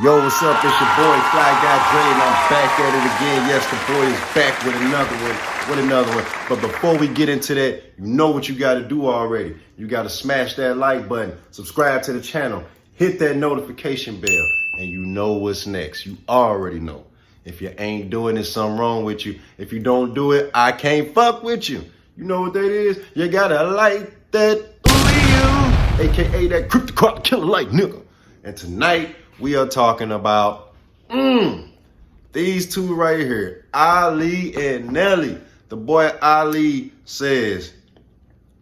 Yo, what's up? It's your boy Fly Guy Dre, and I'm back at it again. Yes, the boy is back with another one. But before we get into that, you know what you got to do already. You got to smash that like button, subscribe to the channel, hit that notification bell, and you know what's next. You already know. If you ain't doing it, something wrong with you. If you don't do it, I can't fuck with you. You know what that is? You gotta like that Leo, aka that crypto killer like nigga. And tonight, we are talking about these two right here, Ali and Nelly. The boy Ali says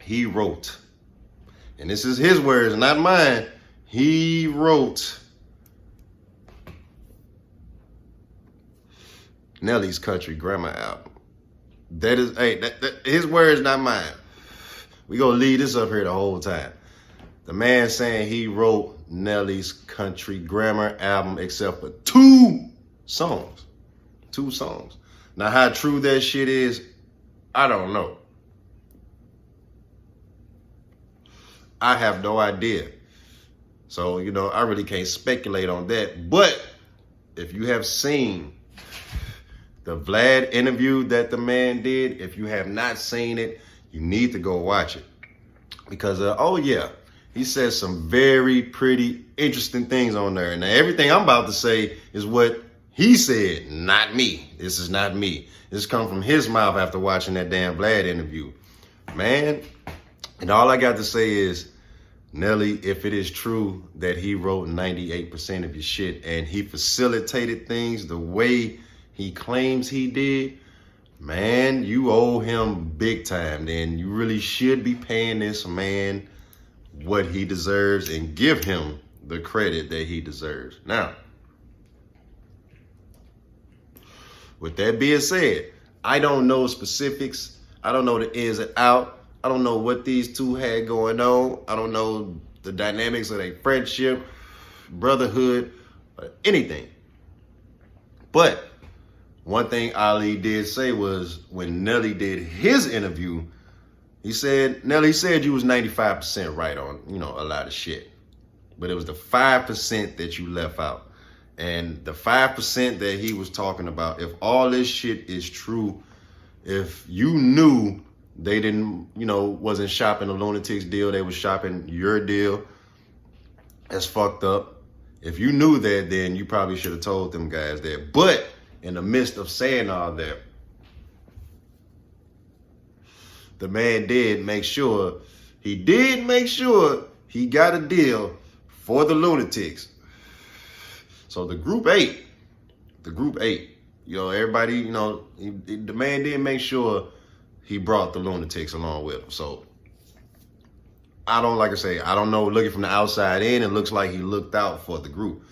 he wrote, and this is his words, not mine. He wrote Nelly's Country Grammar album. That is, his words, not mine. We gonna leave this up here the whole time. The man saying he wrote Nelly's Country Grammar album except for two songs. Now, how true that shit is, I don't know. I have no idea. So, I really can't speculate on that. But if you have seen the Vlad interview that the man did, if you have not seen it, you need to go watch it. Because, he says some very pretty, interesting things on there. Now, everything I'm about to say is what he said, not me. This is not me. This come from his mouth after watching that damn Vlad interview. Man, and all I got to say is, Nelly, if it is true that he wrote 98% of your shit and he facilitated things the way he claims he did, man, you owe him big time. Then you really should be paying this man what he deserves and give him the credit that he deserves. Now, with that being said, I don't know specifics. I don't know the ins and out. I don't know what these two had going on. I don't know the dynamics of their friendship, brotherhood, or anything. But one thing Ali did say was when Nelly did his interview, Nelly said you was 95% right on, a lot of shit. But it was the 5% that you left out. And the 5% that he was talking about, if all this shit is true, if you knew they didn't, wasn't shopping a Lunatics deal, they was shopping your deal, that's fucked up. If you knew that, then you probably should have told them guys that. But in the midst of saying all that, the man did make sure he got a deal for the Lunatics. So the group eight, everybody, the man did make sure he brought the Lunatics along with him. So I don't know, looking from the outside in, it looks like he looked out for the group,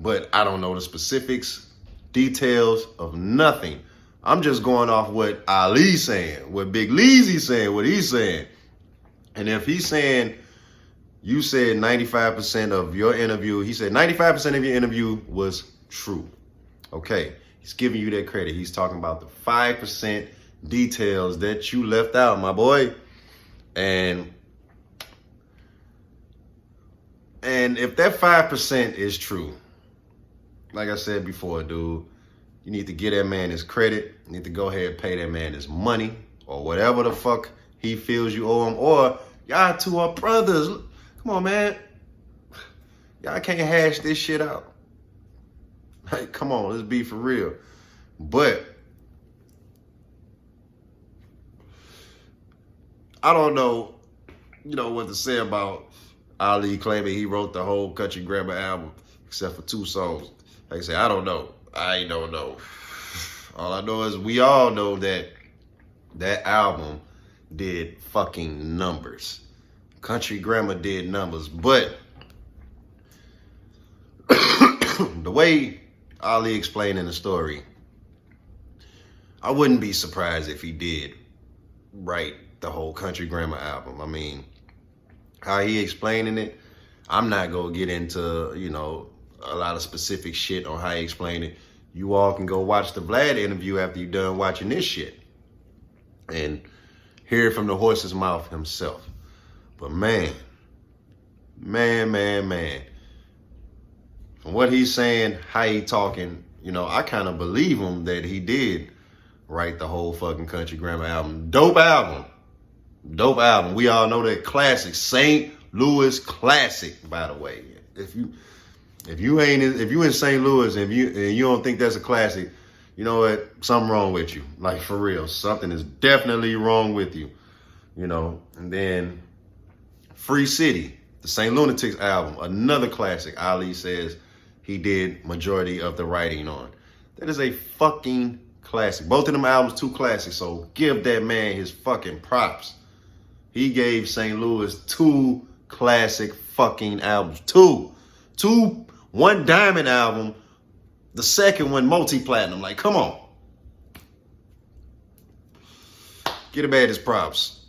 but I don't know the specifics, details of nothing. I'm just going off what Ali's saying, what Big Leezy's saying, what he's saying. And if he's saying you said 95% of your interview, he said 95% of your interview was true. Okay, he's giving you that credit. He's talking about the 5% details that you left out, my boy. And if that 5% is true, like I said before, dude, you need to give that man his credit. You need to go ahead and pay that man his money or whatever the fuck he feels you owe him. Or y'all two are brothers. Come on, man. Y'all can't hash this shit out. Like, come on, let's be for real. But I don't know, what to say about Ali claiming he wrote the whole Country Grammar album except for two songs. Like I said, I don't know. I don't know. All I know is we all know that that album did fucking numbers. Country Grammar did numbers. But the way Ali explained in the story, I wouldn't be surprised if he did write the whole Country Grammar album. I mean, how he explaining it, I'm not going to get into, a lot of specific shit on how he explained it. You all can go watch the Vlad interview after you're done watching this shit and hear it from the horse's mouth himself. But man, from what he's saying, how he talking, I kind of believe him that he did write the whole fucking Country Grammar album. Dope album. Dope album. We all know that classic. St. Louis classic, by the way. If you in St. Louis and you don't think that's a classic, you know what? Something wrong with you. Like, for real. Something is definitely wrong with you. And then Free City, the St. Lunatics album, another classic. Ali says he did majority of the writing on. That is a fucking classic. Both of them albums, 2 classics. So give that man his fucking props. He gave St. Louis 2 classic fucking albums. 2. 1 diamond album. The second one multi-platinum. Like, come on. Get a man his props.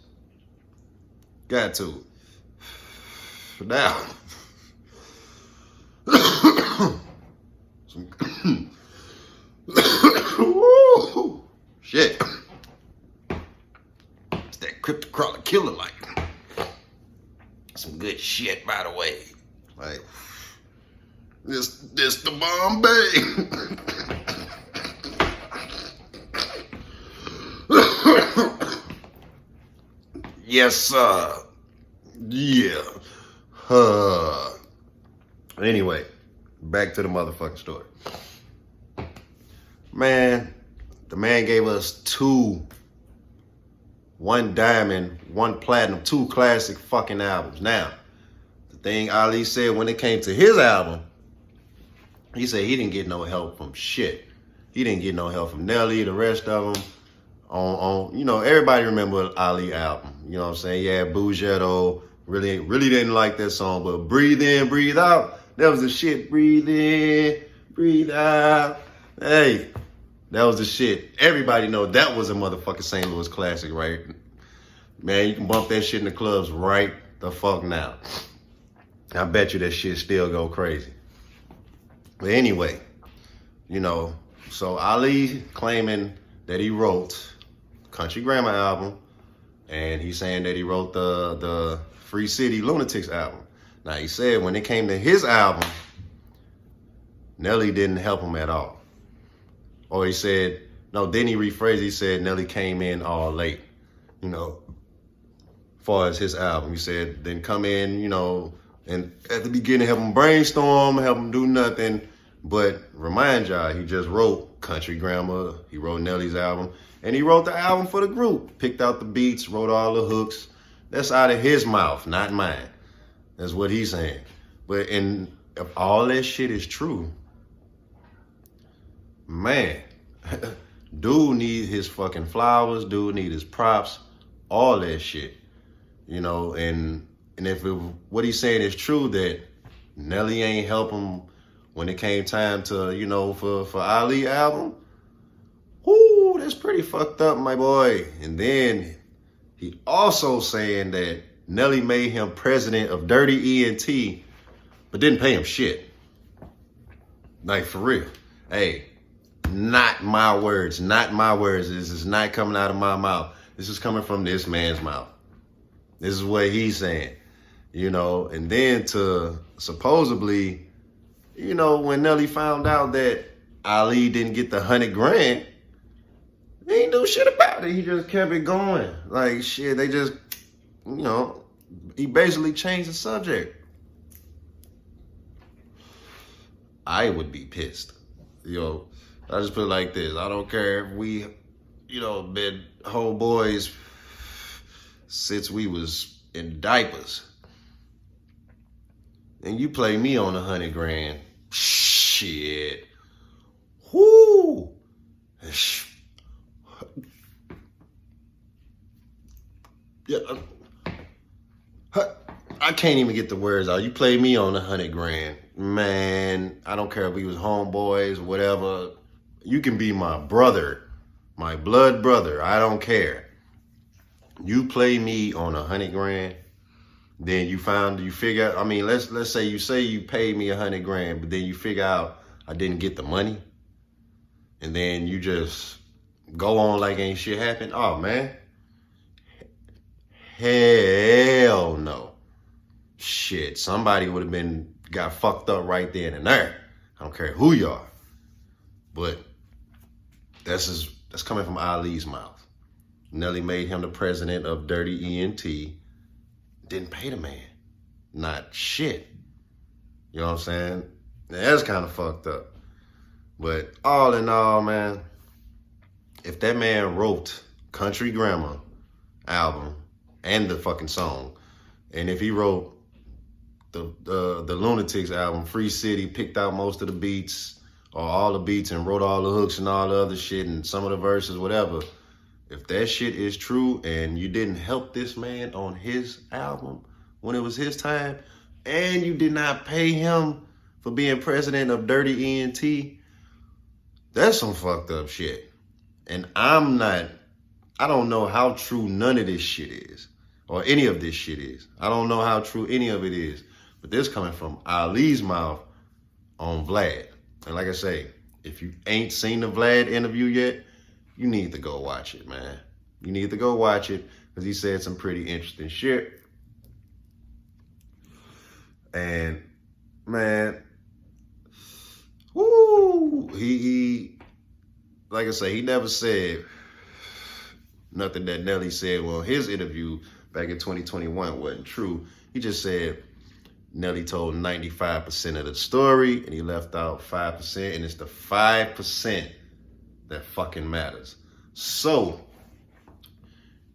Got to. Now. Shit. It's that crypto crawler killer, like. Some good shit, by the way. Like, this the Bombay. Yes, sir. Yeah. Anyway, back to the motherfucking story. Man, the man gave us 2, 1 diamond, 1 platinum, 2 classic fucking albums. Now, the thing Ali said when it came to his album, he said he didn't get no help from shit. He didn't get no help from Nelly, the rest of them. Everybody remember Ali album. You know what I'm saying? Yeah, Bugetto really didn't like that song, but Breathe In, Breathe Out, that was the shit. Breathe in, breathe out. Hey, that was the shit. Everybody know that was a motherfucking St. Louis classic, right? Man, you can bump that shit in the clubs right the fuck now. I bet you that shit still go crazy. But anyway, so Ali claiming that he wrote Country Grammar album, and he's saying that he wrote the Free City Lunatics album. Now, he said when it came to his album, Nelly didn't help him at all. Or he said, no, then he rephrased, he said Nelly came in all late, far as his album. He said, then come in, and at the beginning help him brainstorm, help him do nothing. But remind y'all, he just wrote Country Grammar, he wrote Nelly's album, and he wrote the album for the group. Picked out the beats, wrote all the hooks. That's out of his mouth, not mine. That's what he's saying. But if all that shit is true, man, dude need his fucking flowers, dude need his props, all that shit. And if what he's saying is true, that Nelly ain't help him when it came time to, for Ali album, whoo, that's pretty fucked up, my boy. And then he also saying that Nelly made him president of Dirty ENT, but didn't pay him shit. Like, for real. Hey, not my words, not my words. This is not coming out of my mouth. This is coming from this man's mouth. This is what he's saying, and then to supposedly, when Nelly found out that Ali didn't get the $100,000, he ain't do shit about it. He just kept it going. Like, shit, they just, he basically changed the subject. I would be pissed. I just put it like this. I don't care if we, been whole boys since we was in diapers. And you play me on $100,000. Shit. Whoo. Yeah. I can't even get the words out. You play me on $100,000. Man, I don't care if we was homeboys, whatever. You can be my brother, my blood brother. I don't care. You play me on $100,000, then you figure out, let's say you paid me $100,000, but then you figure out I didn't get the money. And then you just go on like ain't shit happened. Oh, man. Hell no. Shit, somebody would have got fucked up right then and there. I don't care who you are. But that's coming from Ali's mouth. Nelly made him the president of Dirty ENT. Didn't pay the man. Not shit. You know what I'm saying? Now, that's kind of fucked up. But all in all, man, if that man wrote Country Grammar album and the fucking song, and if he wrote the Lunatics album, Free City, picked out most of the beats or all the beats and wrote all the hooks and all the other shit and some of the verses, whatever, if that shit is true and you didn't help this man on his album when it was his time, and you did not pay him for being president of Dirty ENT, that's some fucked up shit. And I don't know how true none of this shit is, or any of this shit is. I don't know how true any of it is. But this coming from Ali's mouth on Vlad. And like I say, if you ain't seen the Vlad interview yet, you need to go watch it, man. You need to go watch it because he said some pretty interesting shit. And man, woo, he like I say, he never said nothing that Nelly said. Well, his interview back in 2021 wasn't true. He just said Nelly told 95% of the story and he left out 5%, and it's the 5% that fucking matters. So,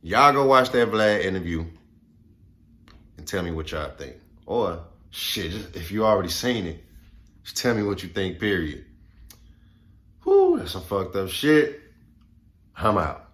y'all go watch that Vlad interview and tell me what y'all think. Or, shit, if you already seen it, just tell me what you think, period. Whew, that's some fucked up shit. I'm out.